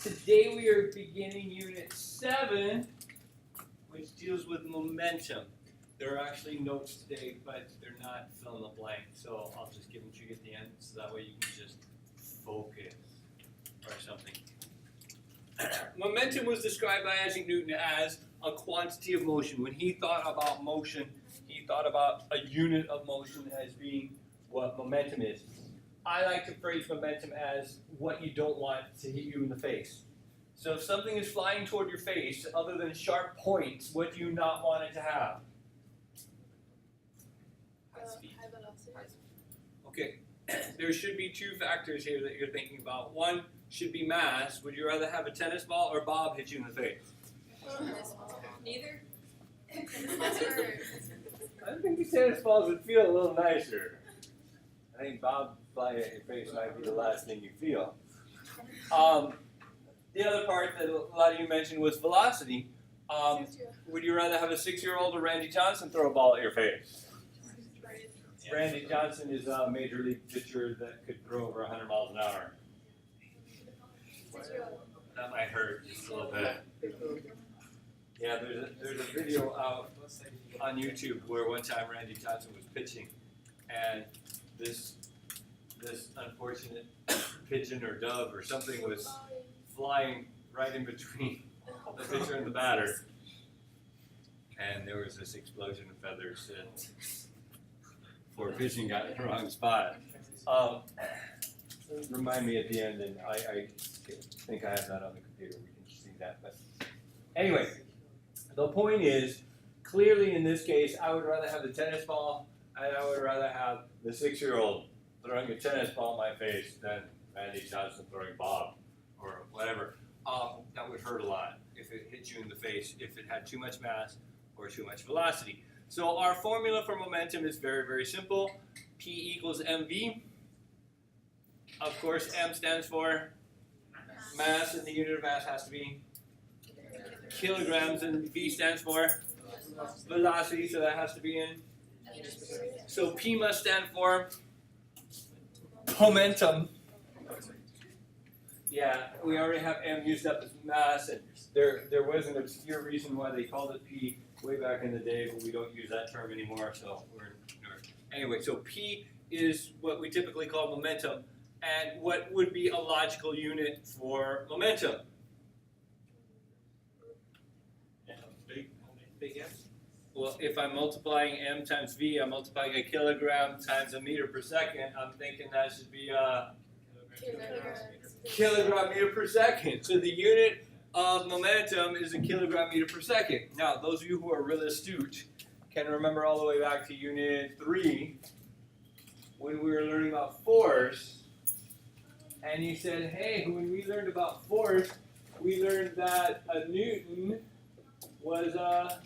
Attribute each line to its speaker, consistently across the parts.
Speaker 1: Today we are beginning Unit 7, which deals with momentum. There are actually notes today, but they're not fill in the blank, so I'll just give them to you at the end, so that way you can just focus or something. Momentum was described by Isaac Newton as a quantity of motion. When he thought about motion, he thought about a unit of motion as being what momentum is. I like to phrase momentum as what you don't want to hit you in the face. So if something is flying toward your face, other than sharp points, what do you not want it to have?
Speaker 2: High velocity.
Speaker 1: Okay, there should be two factors here that you're thinking about. One should be mass. Would you rather have a tennis ball or Bob hit you in the face?
Speaker 2: Neither.
Speaker 1: I think the tennis balls would feel a little nicer. I think Bob flying at your face might be the last thing you feel. The other part that a lot of you mentioned was velocity. Would you rather have a 6-year-old or Randy Johnson throw a ball at your face? Randy Johnson is a major league pitcher that could throw over 100 miles an hour. That might hurt just a little bit. Yeah, there's a video out on YouTube where one time Randy Johnson was pitching, and this unfortunate pigeon or dove or something was flying right in between the pitcher and the batter, and there was this explosion of feathers, and poor pigeon got in the wrong spot. Remind me at the end, and I think I have that on the computer. We can see that. But anyway, the point is, clearly in this case, I would rather have the tennis ball, and I would rather have the 6-year-old throwing a tennis ball in my face than Randy Johnson throwing Bob or whatever. That would hurt a lot if it hit you in the face, if it had too much mass or too much velocity. So our formula for momentum is very, very simple. P equals mv. Of course, m stands for mass, and the unit of mass has to be kilograms, and v stands for velocity, so that has to be in. So P must stand for momentum. Yeah, we already have m used up as mass, and there was an obscure reason why they called it P way back in the day, but we don't use that term anymore, so anyway, so P is what we typically call momentum, and what would be a logical unit for momentum? Big M? Well, if I'm multiplying m times v, I'm multiplying a kilogram times a meter per second. I'm thinking that should be a kilogram meter per second. So the unit of momentum is a kilogram meter per second. Now, those of you who are really astute can remember all the way back to Unit 3 when we were learning about force, and you said, hey, when we learned about force, we learned that a Newton was a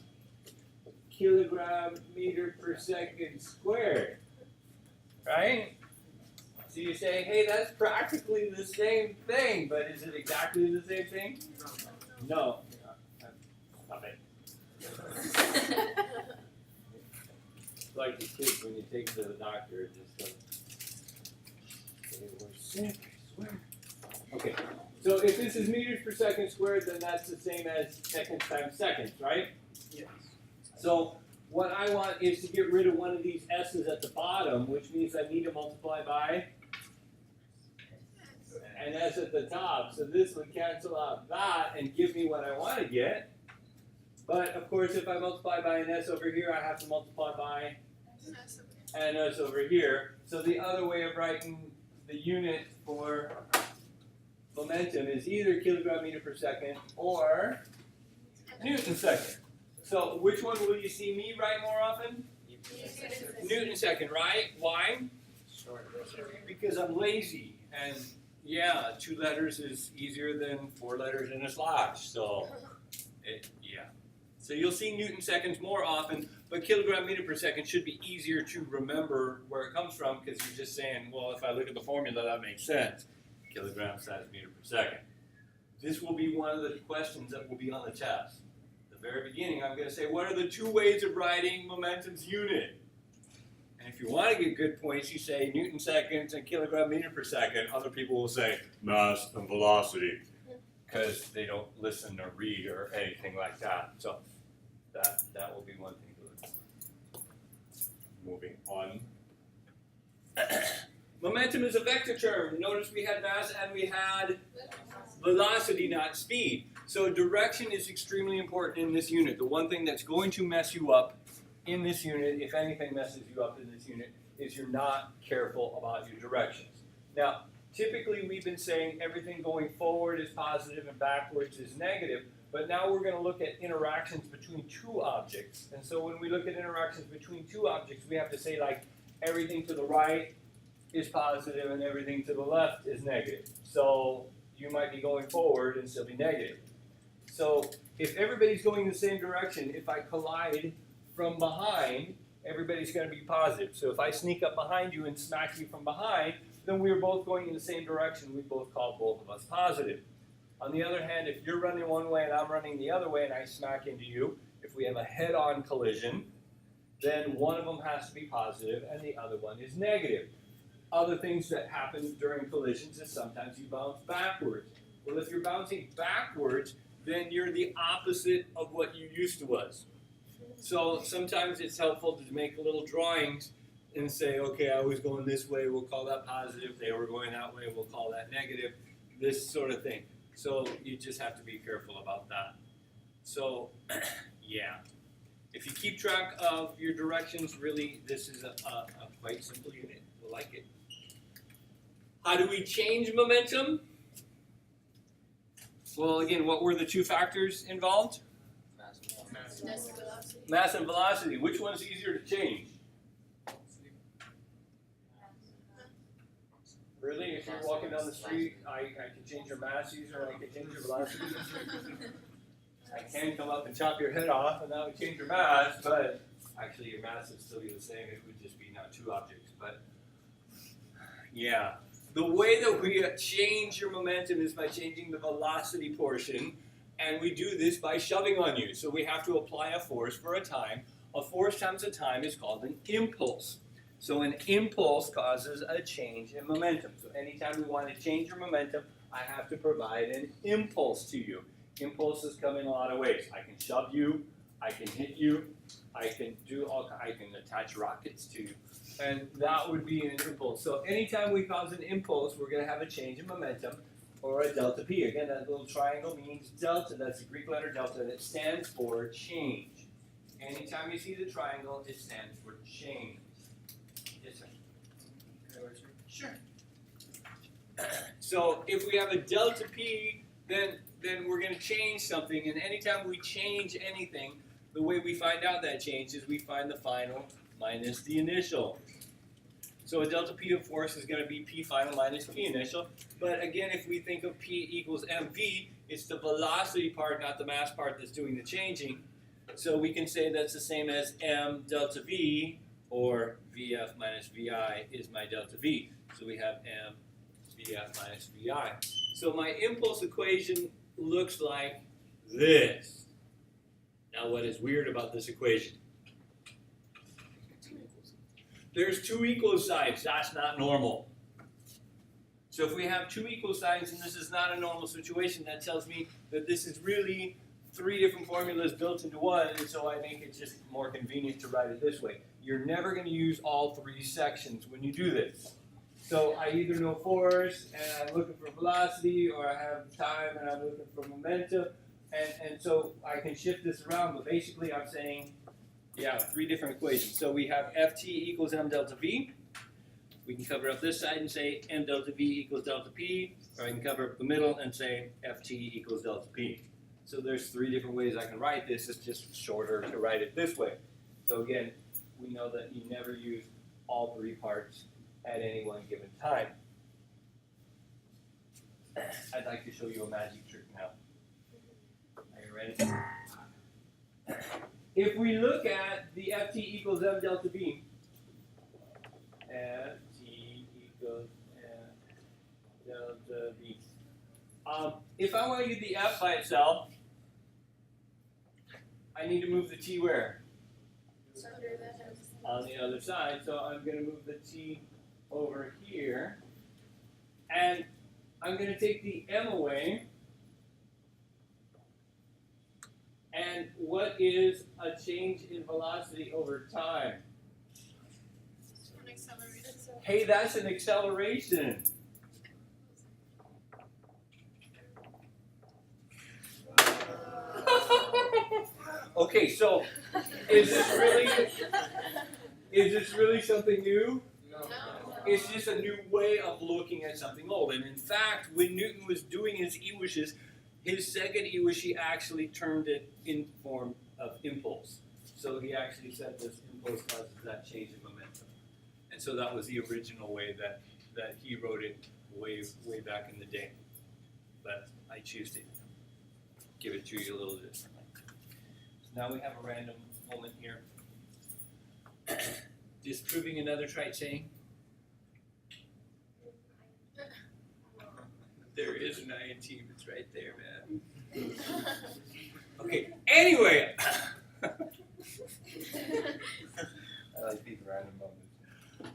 Speaker 1: kilogram meter per second squared, right? So you say, hey, that's practically the same thing, but is it exactly the same thing? No. Stop it. Like the kids when you take to the doctor, it just goes, they were sick, I swear. Okay, so if this is meters per second squared, then that's the same as seconds times seconds, right?
Speaker 3: Yes.
Speaker 1: So what I want is to get rid of one of these s's at the bottom, which means I need to multiply by an s at the top. So this would cancel out that and give me what I want to get. But of course, if I multiply by an s over here, I have to multiply by an s over here. So the other way of writing the unit for momentum is either kilogram meter per second or Newton second. So which one will you see me write more often? Newton second, right? Why? Because I'm lazy, and yeah, 2 letters is easier than 4 letters in a slash. So yeah. So you'll see Newton seconds more often, but kilogram meter per second should be easier to remember where it comes from, because you're just saying, well, if I look at the formula, that makes sense. Kilograms times meter per second. This will be one of the questions that will be on the test. At the very beginning, I'm going to say, what are the 2 ways of writing momentum's unit? And if you want to get good points, you say Newton seconds and kilogram meter per second. Other people will say mass and velocity, because they don't listen or read or anything like that. So that will be one thing to look for. Moving on. Momentum is a vector term. Notice we had mass and we had velocity, not speed. So direction is extremely important in this unit. The one thing that's going to mess you up in this unit, if anything messes you up in this unit, is you're not careful about your directions. Now, typically we've been saying everything going forward is positive and backwards is negative, but now we're going to look at interactions between two objects. And so when we look at interactions between two objects, we have to say like everything to the right is positive and everything to the left is negative. So you might be going forward and still be negative. So if everybody's going the same direction, if I collide from behind, everybody's going to be positive. So if I sneak up behind you and smack you from behind, then we're both going in the same direction. We both call both of us positive. On the other hand, if you're running one way and I'm running the other way and I smack into you, if we have a head-on collision, then one of them has to be positive and the other one is negative. Other things that happen during collisions is sometimes you bounce backwards. Well, if you're bouncing backwards, then you're the opposite of what you used to was. So sometimes it's helpful to make little drawings and say, okay, I was going this way, we'll call that positive. They were going that way, we'll call that negative. This sort of thing. So you just have to be careful about that. So, yeah. If you keep track of your directions, really, this is a quite simple unit. We'll like it. How do we change momentum? Well, again, what were the two factors involved? Mass and velocity. Which one's easier to change? Really? If you're walking down the street, I can change your mass easier and I can change your velocity. I can come up and chop your head off and that would change your mass, but actually your mass would still be the same. It would just be now two objects. But yeah. The way that we change your momentum is by changing the velocity portion, and we do this by shoving on you. So we have to apply a force for a time. A force times a time is called an impulse. So an impulse causes a change in momentum. So anytime we want to change your momentum, I have to provide an impulse to you. Impulses come in a lot of ways. I can shove you, I can hit you, I can attach rockets to you. And that would be an impulse. So anytime we cause an impulse, we're going to have a change in momentum or a delta P. Again, that little triangle means delta. That's the Greek letter delta that stands for change. Anytime you see the triangle, it stands for change. Yes, sir. Sure. So if we have a delta P, then we're going to change something. And anytime we change anything, the way we find out that change is we find the final minus the initial. So a delta P of force is going to be P final minus P initial. But again, if we think of P equals mv, it's the velocity part, not the mass part, that's doing the changing. So we can say that's the same as m delta v, or vf minus vi is my delta v. So we have m vf minus vi. So my impulse equation looks like this. Now what is weird about this equation? There's two equal signs. That's not normal. So if we have two equal signs and this is not a normal situation, that tells me that this is really three different formulas built into one, and so I think it's just more convenient to write it this way. You're never going to use all three sections when you do this. So I either know force and I'm looking for velocity, or I have time and I'm looking for momentum, and so I can shift this around, but basically I'm saying, yeah, three different equations. So we have Ft equals m delta v. We can cover up this side and say m delta v equals delta p, or I can cover up the middle and say Ft equals delta p. So there's three different ways I can write this. It's just shorter to write it this way. So again, we know that you never use all three parts at any one given time. I'd like to show you a magic trick now. Are you ready? If we look at the Ft equals m delta v, Ft equals m delta v. If I want to get the F by itself, I need to move the T where? On the other side. So I'm going to move the T over here. And I'm going to take the M away. And what is a change in velocity over time?
Speaker 2: An accelerator.
Speaker 1: Hey, that's an acceleration. Okay, so is this really something new?
Speaker 2: No.
Speaker 1: It's just a new way of looking at something old. And in fact, when Newton was doing his Ewish's, his second Ewish, he actually termed it in form of impulse. So he actually said this impulse causes that change in momentum. And so that was the original way that he wrote it way back in the day. But I choose to give it to you a little differently. So now we have a random moment here. Disproving another trite saying. There is an INT, it's right there, man. Okay, anyway. I like these random moments.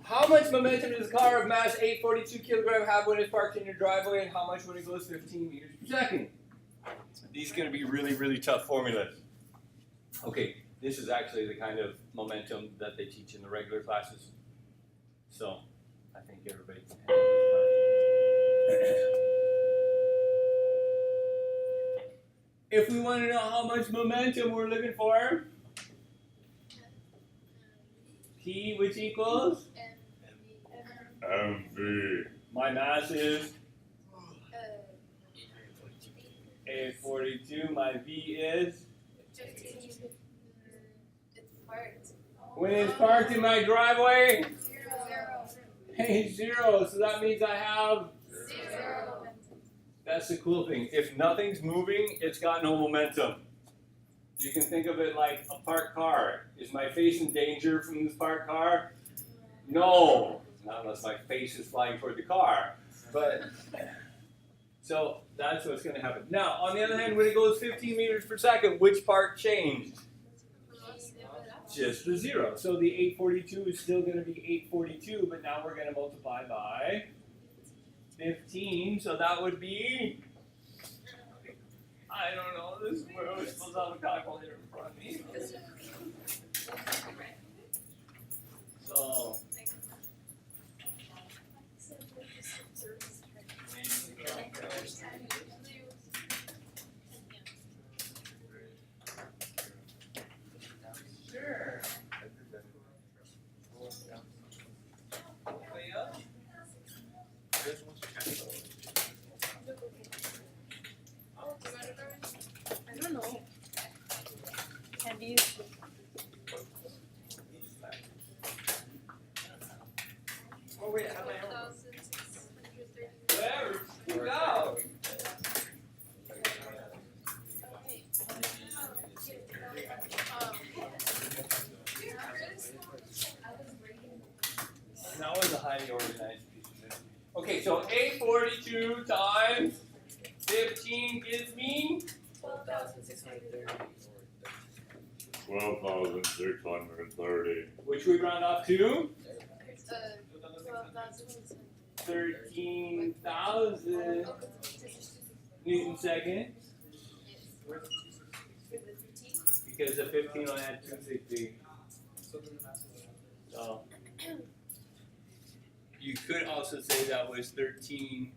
Speaker 1: How much momentum does a car of mass 842 kilogram have when it's parked in your driveway, and how much when it goes 15 meters per second? These are going to be really, really tough formulas. Okay, this is actually the kind of momentum that they teach in the regular classes. So, I think everybody can handle this. If we want to know how much momentum we're looking for, P, which equals? MV. My mass is 842. My V is?
Speaker 2: It's parked.
Speaker 1: When it's parked in my driveway?
Speaker 2: 0.
Speaker 1: Hey, 0. So that means I have?
Speaker 2: 0.
Speaker 1: That's the cool thing. If nothing's moving, it's got no momentum. You can think of it like a parked car. Is my face in danger from this parked car? No. Not unless my face is flying toward the car. But, so that's what's going to happen. Now, on the other hand, when it goes 15 meters per second, which part changed? Just the 0. So the 842 is still going to be 842, but now we're going to multiply by 15, so that would be, I don't know, this is where we're supposed to have a calculator in front of me. So, sure. Way up.
Speaker 2: I don't know. Have you?
Speaker 1: Oh wait, I have my own. Whatever, go. That was a highly organized piece of this. Okay, so 842 times 15 gives me
Speaker 3: 12,630.
Speaker 1: which we round off to
Speaker 2: 12,000.
Speaker 1: 13,000 Newton seconds. Because the 15 will add 260. So you could also say that was 13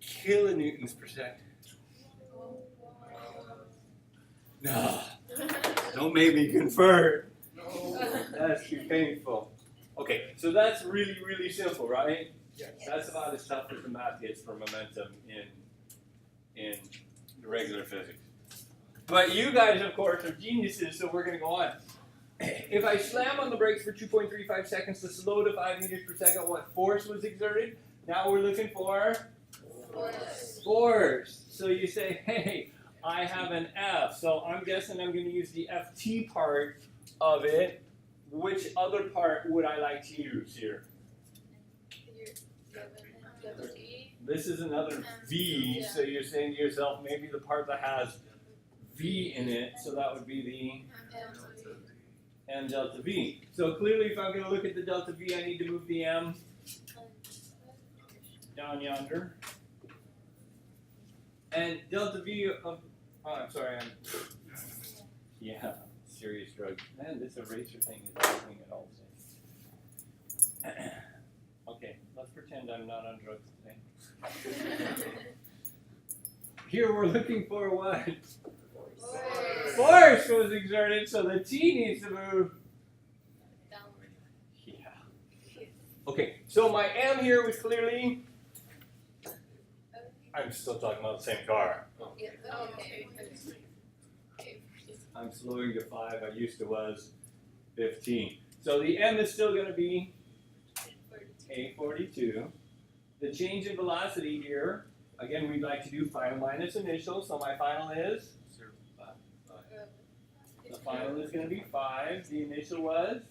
Speaker 1: kilonewtons per second. No, don't make me convert. That's too painful. Okay, so that's really, really simple, right? That's about as tough as the math gets for momentum in regular physics. But you guys, of course, are geniuses, so we're going to go on. If I slam on the brakes for 2.35 seconds to slow to 5 meters per second, what force was exerted? Now we're looking for force. So you say, hey, I have an F. So I'm guessing I'm going to use the FT part of it. Which other part would I like to use here? This is another V, so you're saying to yourself, maybe the part that has V in it, so that would be the M delta V. So clearly if I'm going to look at the delta V, I need to move the M down yonder. And delta V of, oh, I'm sorry, Yeah, serious drugs. Man, this eraser thing is everything it all says. Okay, let's pretend I'm not on drugs today. Here we're looking for what? Force was exerted, so the T needs to move. Yeah. Okay, so my M here was clearly. I'm still talking about the same car. I'm slowing to 5. I used to was 15. So the M is still going to be A42. The change in velocity here, again, we'd like to do final minus initial. So my final is? The final is going to be 5. The initial was?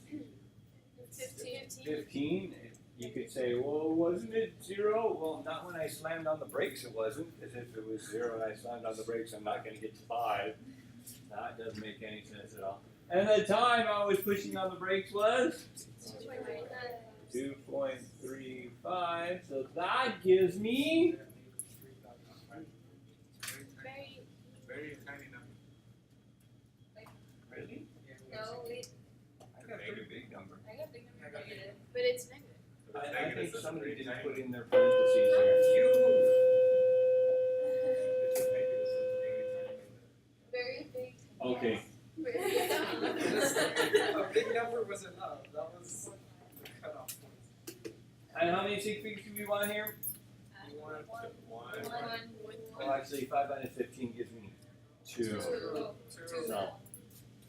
Speaker 1: 15. You could say, well, wasn't it 0? Well, not when I slammed on the brakes it wasn't. Because if it was 0 and I slammed on the brakes, I'm not going to get to 5. That doesn't make any sense at all. And the time I was pushing on the brakes was? 2.35. So that gives me?
Speaker 4: Very tiny number.
Speaker 1: Really?
Speaker 2: No,
Speaker 1: I got a pretty big number.
Speaker 2: I got big number negative. But it's negative.
Speaker 1: I think somebody didn't put in their parentheses here.
Speaker 2: Very big.
Speaker 1: Okay.
Speaker 4: A big number was enough. That was the cutoff point.
Speaker 1: And how many sig figs do we want here?
Speaker 4: You wanted one.
Speaker 1: Well, actually, 5 minus 15 gives me 2. So,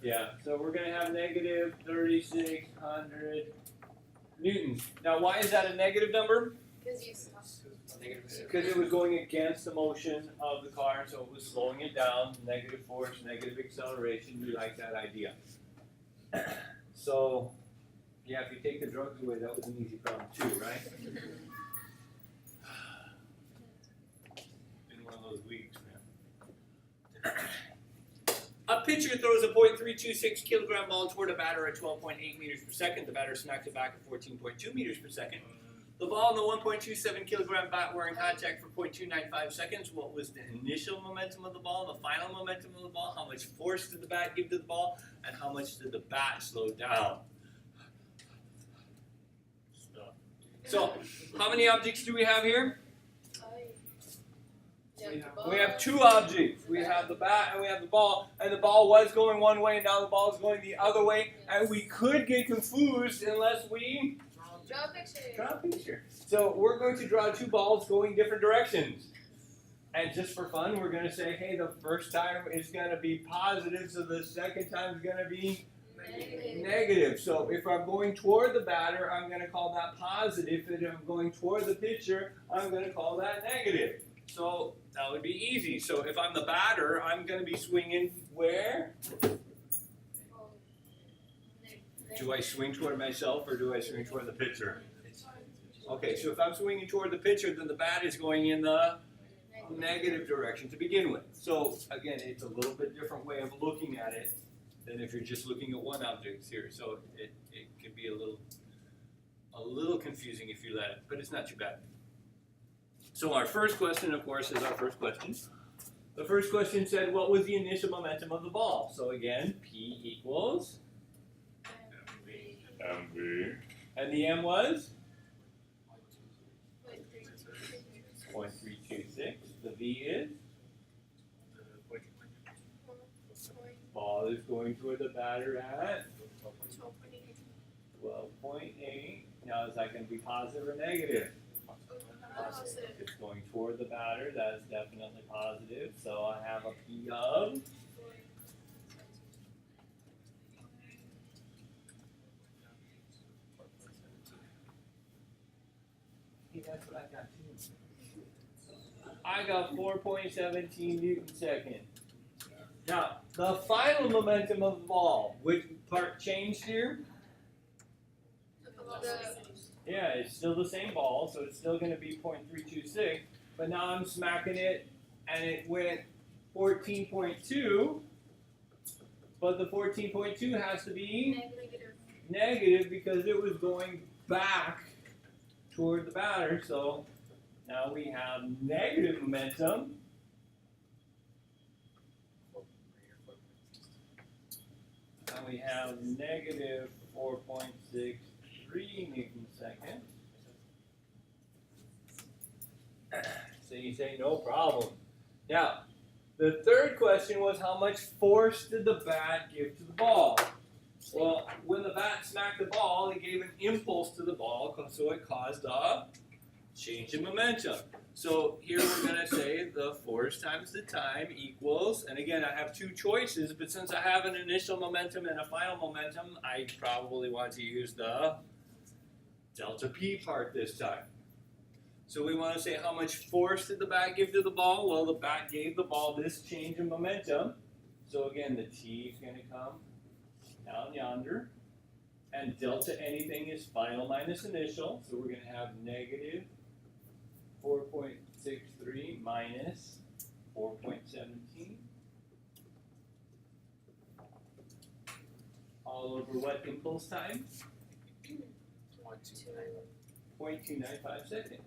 Speaker 1: yeah, so we're going to have negative 3,600 newtons. Now, why is that a negative number? Because it was going against the motion of the car, so it was slowing it down. Negative force, negative acceleration. We like that idea. So, yeah, if you take the drugs away, that was an easy problem too, right? Been one of those weeks, man. A pitcher throws a .326 kilogram ball toward a batter at 12.8 meters per second. The batter smacks it back at 14.2 meters per second. The ball and the 1.27 kilogram bat were in contact for 0.295 seconds. What was the initial momentum of the ball, the final momentum of the ball? How much force did the bat give to the ball? And how much did the bat slow down? So, how many objects do we have here? We have 2 objects. We have the bat and we have the ball. And the ball was going one way and now the ball is going the other way. And we could get confused unless we draw a picture. So we're going to draw 2 balls going different directions. And just for fun, we're going to say, hey, the first time is going to be positive, so the second time is going to be negative. So if I'm going toward the batter, I'm going to call that positive. If I'm going toward the pitcher, I'm going to call that negative. So that would be easy. So if I'm the batter, I'm going to be swinging where? Do I swing toward myself or do I swing toward the pitcher? Okay, so if I'm swinging toward the pitcher, then the bat is going in the negative direction to begin with. So again, it's a little bit different way of looking at it than if you're just looking at one object here. So it can be a little confusing if you let it, but it's not too bad. So our first question, of course, is our first question. The first question said, what was the initial momentum of the ball? So again, P equals
Speaker 3: MV.
Speaker 1: And the M was 0.326. The V is ball is going toward the batter at 12.8. Now is that going to be positive or negative? It's going toward the batter. That is definitely positive. So I have a P of . That's what I got too. I got 4.17 newton second. Now, the final momentum of the ball, which part changed here? Yeah, it's still the same ball, so it's still going to be 0.326, but now I'm smacking it, and it went 14.2, but the 14.2 has to be negative because it was going back toward the batter, so now we have negative momentum. And we have negative 4.63 newton seconds. So you say no problem. Now, the third question was how much force did the bat give to the ball? Well, when the bat smacked the ball, it gave an impulse to the ball, so it caused a change in momentum. So here we're going to say the force times the time equals, and again I have two choices, but since I have an initial momentum and a final momentum, I probably want to use the delta P part this time. So we want to say how much force did the bat give to the ball? Well, the bat gave the ball this change in momentum. So again, the T is going to come down yonder. And delta anything is final minus initial. So we're going to have negative 4.63 minus 4.17. All over what impulse time? 0.295 seconds.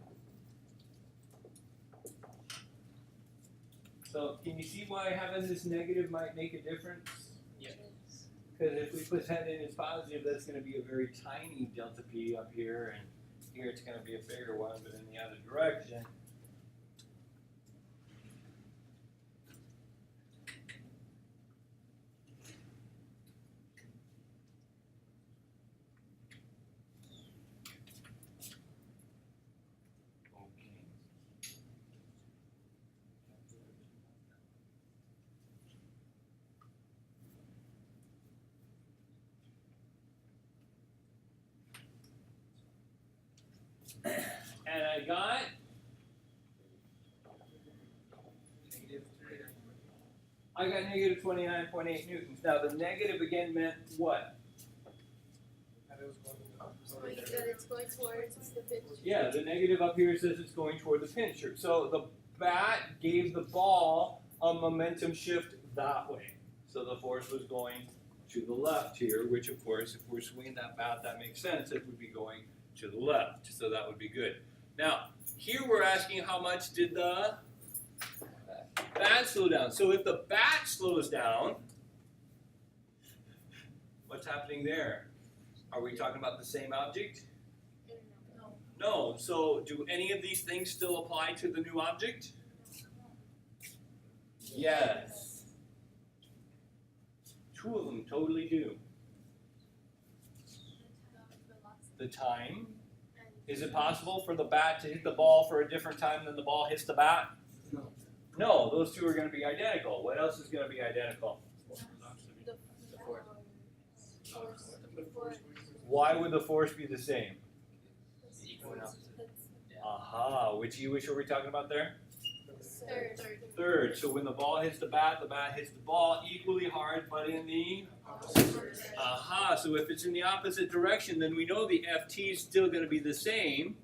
Speaker 1: So can you see why having this negative might make a difference?
Speaker 4: Yeah.
Speaker 1: Because if we put that in as positive, that's going to be a very tiny delta P up here, and here it's going to be a bigger one, but in the other direction. And I got negative 29.8 newtons. Now the negative again meant what?
Speaker 4: And it was going up. So
Speaker 2: That it's going towards the pitch.
Speaker 1: Yeah, the negative up here says it's going toward the pincher. So the bat gave the ball a momentum shift that way. So the force was going to the left here, which of course, if we're swinging that bat, that makes sense. It would be going to the left. So that would be good. Now, here we're asking how much did the bat slow down. So if the bat slows down, what's happening there? Are we talking about the same object?
Speaker 2: No.
Speaker 1: No. So do any of these things still apply to the new object? Yes. Two of them totally do. The time. Is it possible for the bat to hit the ball for a different time than the ball hits the bat?
Speaker 4: No.
Speaker 1: No, those two are going to be identical. What else is going to be identical? Why would the force be the same? Aha, which are we talking about there? Third. So when the ball hits the bat hits the ball equally hard, but in the aha. So if it's in the opposite direction, then we know the FT is still going to be the same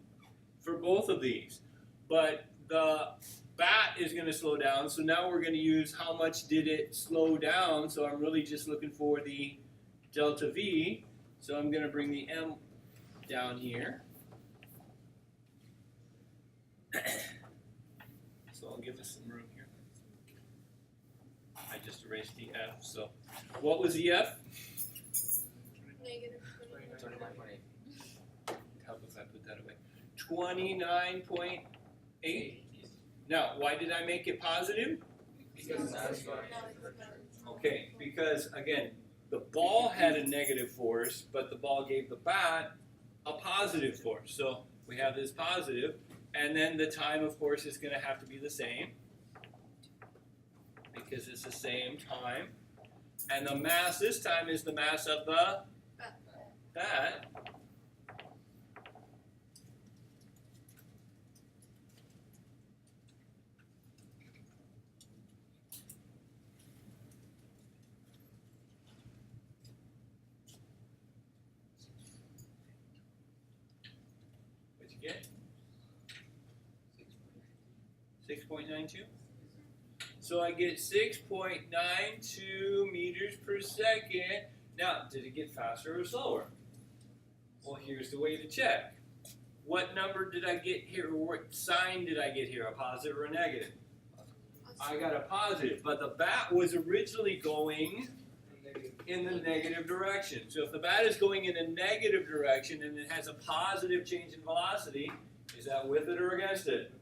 Speaker 1: for both of these. But the bat is going to slow down, so now we're going to use how much did it slow down. So I'm really just looking for the delta V. So I'm going to bring the M down here. So I'll give us some room here. I just erased the F. So what was the F?
Speaker 2: Negative
Speaker 4: 29.8.
Speaker 1: How about if I put that away? 29.8. Now, why did I make it positive?
Speaker 4: Because now it's going.
Speaker 1: Okay, because again, the ball had a negative force, but the ball gave the bat a positive force. So we have this positive, and then the time, of course, is going to have to be the same because it's the same time. And the mass this time is the mass of the bat. What'd you get? 6.92. So I get 6.92 meters per second. Now, did it get faster or slower? Well, here's the way to check. What number did I get here, or what sign did I get here, a positive or a negative? I got a positive, but the bat was originally going in the negative direction. So if the bat is going in a negative direction and it has a positive change in velocity, is that with it or against it?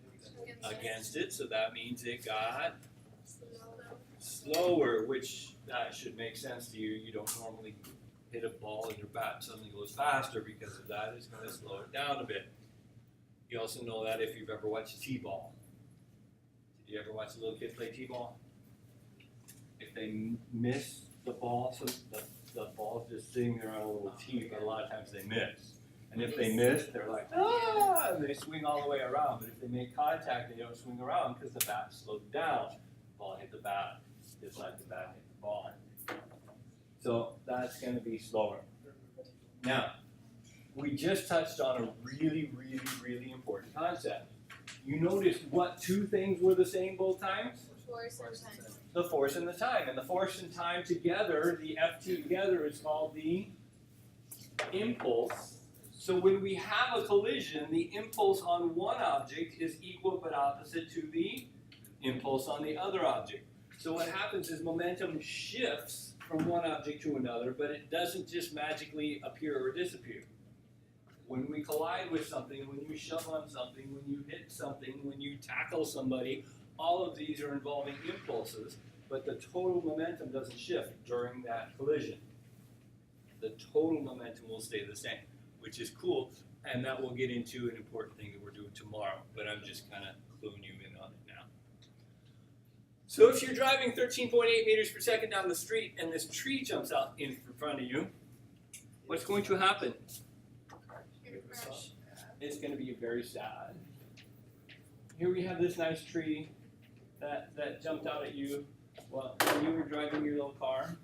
Speaker 1: Against it, so that means it got slower, which that should make sense to you. You don't normally hit a ball and your bat suddenly goes faster because of that. It's going to slow it down a bit. You also know that if you've ever watched T-ball. Did you ever watch a little kid play T-ball? If they miss the ball, so the ball's just sitting there on a little tee, but a lot of times they miss. And if they miss, they're like, ah, and they swing all the way around. But if they make contact, they don't swing around because the bat slowed down. The ball hit the bat, just like the bat hit the ball. So that's going to be slower. Now, we just touched on a really, really, really important concept. You notice what two things were the same both times?
Speaker 2: Force and time.
Speaker 1: The force and the time. And the force and time together, the FT together, is called the impulse. So when we have a collision, the impulse on one object is equal but opposite to the impulse on the other object. So what happens is momentum shifts from one object to another, but it doesn't just magically appear or disappear. When we collide with something, when you shove on something, when you hit something, when you tackle somebody, all of these are involving impulses, but the total momentum doesn't shift during that collision. The total momentum will stay the same, which is cool, and that we'll get into an important thing that we're doing tomorrow, but I'm just kind of cluing you in on it now. So if you're driving 13.8 meters per second down the street and this tree jumps out in front of you, what's going to happen? It's going to be very sad. Here we have this nice tree that jumped out at you when you were driving your little car.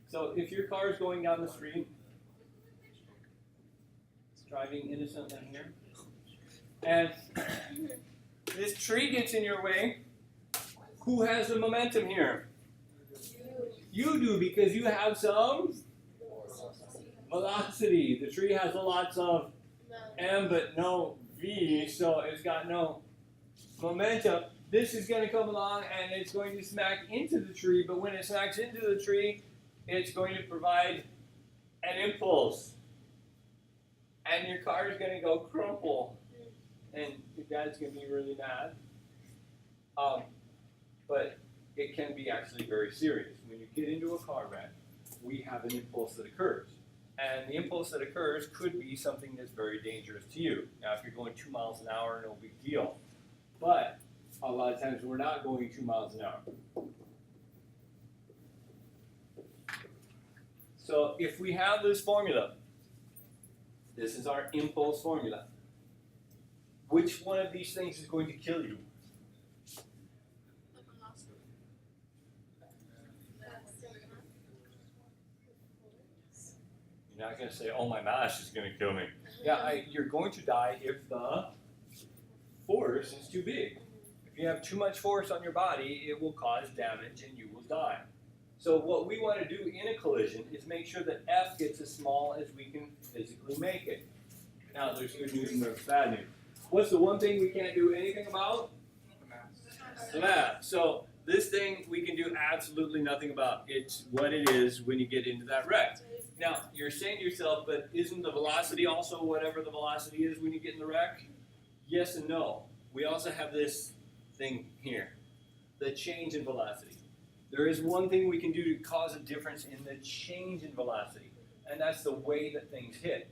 Speaker 1: So if your car is going down the street, it's driving innocently here, and this tree gets in your way, who has the momentum here? You do, because you have some velocity. The tree has lots of M but no V, so it's got no momentum. This is going to come along and it's going to smack into the tree, but when it smacks into the tree, it's going to provide an impulse. And your car is going to go crumple. And your dad's going to be really mad. But it can be actually very serious. When you get into a car wreck, we have an impulse that occurs. And the impulse that occurs could be something that's very dangerous to you. Now, if you're going 2 miles an hour, no big deal. But a lot of times we're not going 2 miles an hour. So if we have this formula, this is our impulse formula. Which one of these things is going to kill you? You're not going to say, oh, my mass is going to kill me. Yeah, you're going to die if the force is too big. If you have too much force on your body, it will cause damage and you will die. So what we want to do in a collision is make sure that F gets as small as we can physically make it. Now, there's good news and there's bad news. What's the one thing we can't do anything about? The mass. So this thing we can do absolutely nothing about. It's what it is when you get into that wreck. Now, you're saying to yourself, but isn't the velocity also whatever the velocity is when you get in the wreck? Yes and no. We also have this thing here, the change in velocity. There is one thing we can do to cause a difference in the change in velocity, and that's the way that things hit.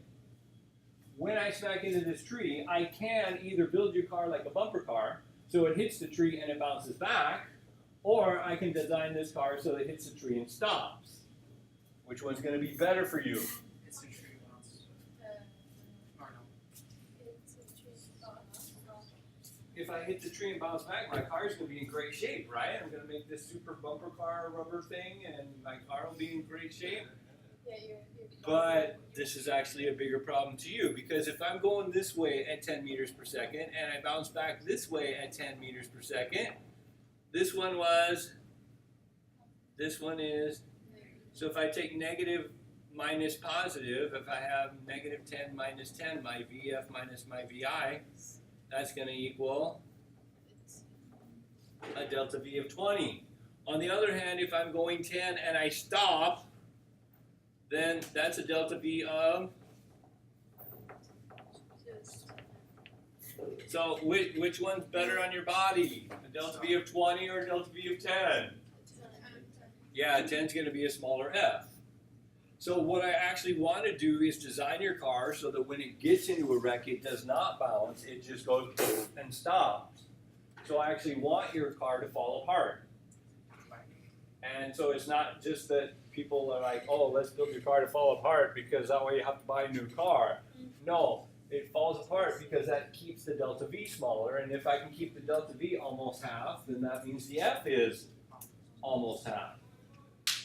Speaker 1: When I smack into this tree, I can either build your car like a bumper car, so it hits the tree and it bounces back, or I can design this car so it hits the tree and stops. Which one's going to be better for you?
Speaker 4: It's a tree bounce. Or no.
Speaker 1: If I hit the tree and bounce back, my car's going to be in great shape, right? I'm going to make this super bumper car rubber thing, and my car will be in great shape. But this is actually a bigger problem to you, because if I'm going this way at 10 meters per second, and I bounce back this way at 10 meters per second, this one was, this one is. So if I take negative minus positive, if I have negative 10 minus 10, my VF minus my VI, that's going to equal a delta V of 20. On the other hand, if I'm going 10 and I stop, then that's a delta V of, so which one's better on your body? A delta V of 20 or a delta V of 10? Yeah, 10 is going to be a smaller f. So what I actually want to do is design your car so that when it gets into a wreck, it does not bounce, it just goes and stops. So I actually want your car to fall apart. And so it's not just that people are like, oh, let's build your car to fall apart because that way you have to buy a new car. No, it falls apart because that keeps the delta V smaller. And if I can keep the delta V almost half, then that means the F is almost half.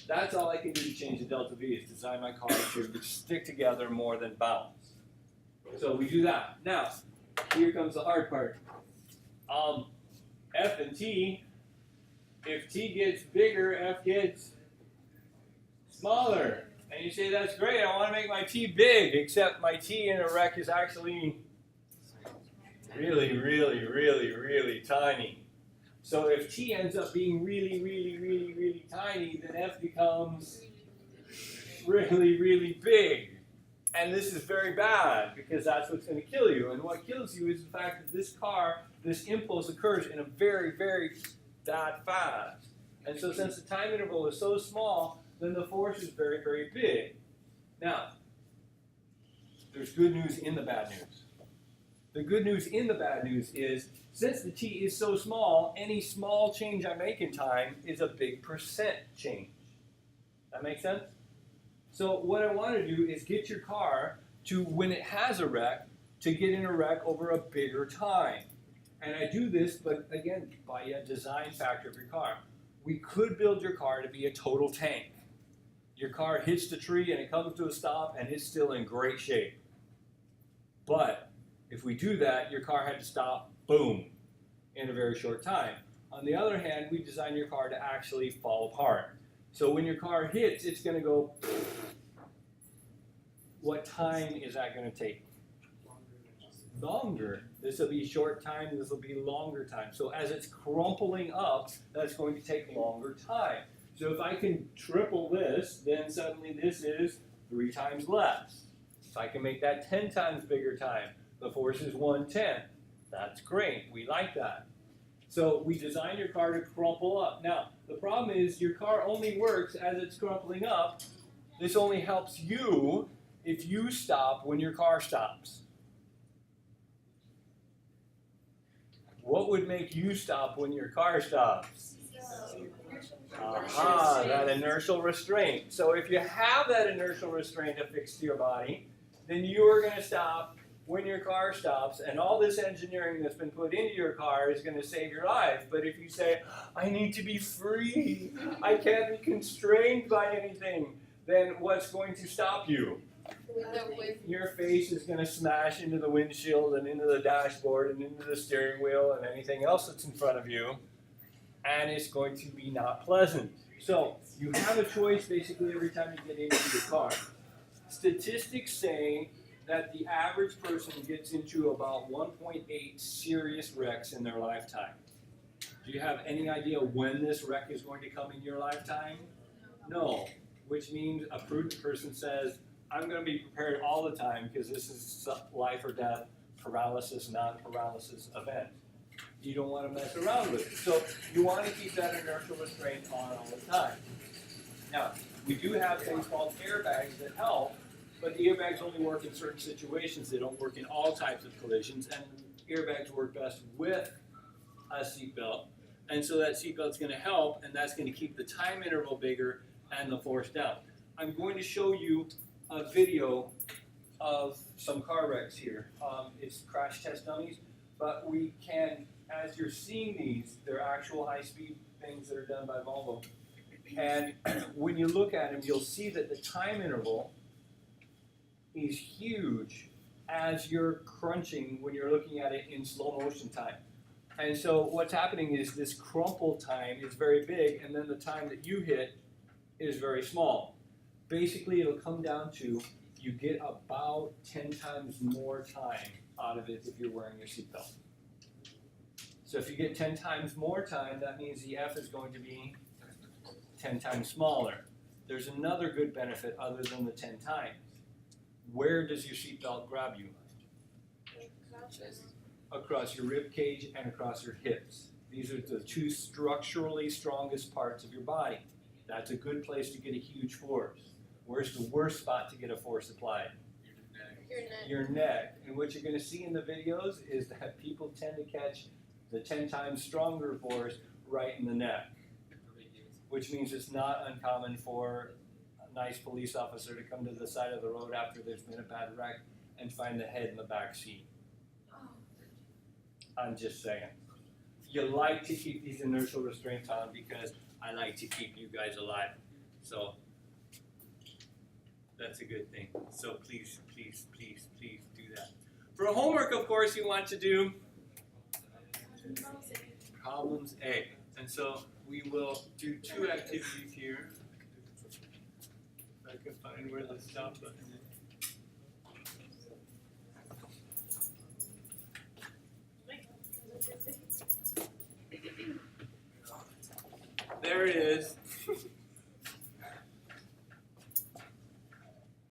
Speaker 1: That's all I can do to change the delta V is design my car to stick together more than bounce. So we do that. Now, here comes the hard part. F and T, if T gets bigger, F gets smaller. And you say, that's great, I want to make my T big, except my T in a wreck is actually really, really, really, really tiny. So if T ends up being really, really, really, really tiny, then F becomes really, really big. And this is very bad because that's what's going to kill you. And what kills you is the fact that this car, this impulse occurs in a very, very that fast. And so since the time interval is so small, then the force is very, very big. Now, there's good news in the bad news. The good news in the bad news is, since the T is so small, any small change I make in time is a big percent change. That make sense? So what I want to do is get your car to, when it has a wreck, to get in a wreck over a bigger time. And I do this, but again, by a design factor of your car. We could build your car to be a total tank. Your car hits the tree and it comes to a stop and it's still in great shape. But if we do that, your car had to stop, boom, in a very short time. On the other hand, we design your car to actually fall apart. So when your car hits, it's going to go, what time is that going to take? Longer. This will be short time, this will be longer time. So as it's crumpling up, that's going to take longer time. So if I can triple this, then suddenly this is 3 times less. If I can make that 10 times bigger time, the force is 1/10. That's great, we like that. So we design your car to crumple up. Now, the problem is your car only works as it's crumpling up. This only helps you if you stop when your car stops. What would make you stop when your car stops? Aha, that inertial restraint. So if you have that inertial restraint affixed to your body, then you are going to stop when your car stops, and all this engineering that's been put into your car is going to save your life. But if you say, I need to be free, I can't be constrained by anything, then what's going to stop you? Your face is going to smash into the windshield and into the dashboard and into the steering wheel and anything else that's in front of you, and it's going to be not pleasant. So you have a choice basically every time you get into your car. Statistics say that the average person gets into about 1.8 serious wrecks in their lifetime. Do you have any idea when this wreck is going to come in your lifetime? No, which means a prudent person says, I'm going to be prepared all the time because this is life or death, paralysis, non-paralysis event. You don't want to mess around with it. So you want to keep that inertial restraint on all the time. Now, we do have things called airbags that help, but the airbags only work in certain situations. They don't work in all types of collisions, and airbags work best with a seatbelt. And so that seatbelt's going to help, and that's going to keep the time interval bigger and the force down. I'm going to show you a video of some car wrecks here. It's crash test dummies, but we can, as you're seeing these, they're actual high-speed things that are done by Volvo. And when you look at them, you'll see that the time interval is huge as you're crunching when you're looking at it in slow motion time. And so what's happening is this crumple time is very big, and then the time that you hit is very small. Basically, it'll come down to you get about 10 times more time out of it if you're wearing your seatbelt. So if you get 10 times more time, that means the F is going to be 10 times smaller. There's another good benefit other than the 10 times. Where does your seatbelt grab you? Across your rib cage and across your hips. These are the two structurally strongest parts of your body. That's a good place to get a huge force. Where's the worst spot to get a force applied?
Speaker 2: Your neck.
Speaker 1: Your neck. And what you're going to see in the videos is that people tend to catch the 10 times stronger force right in the neck, which means it's not uncommon for a nice police officer to come to the side of the road after there's been a bad wreck and find the head in the back seat. I'm just saying. You like to keep these inertial restraints on because I like to keep you guys alive. So that's a good thing. So please, please, please, please do that. For homework, of course, you want to do problems A. And so we will do two activities here. If I can find where the stop button is. There it is.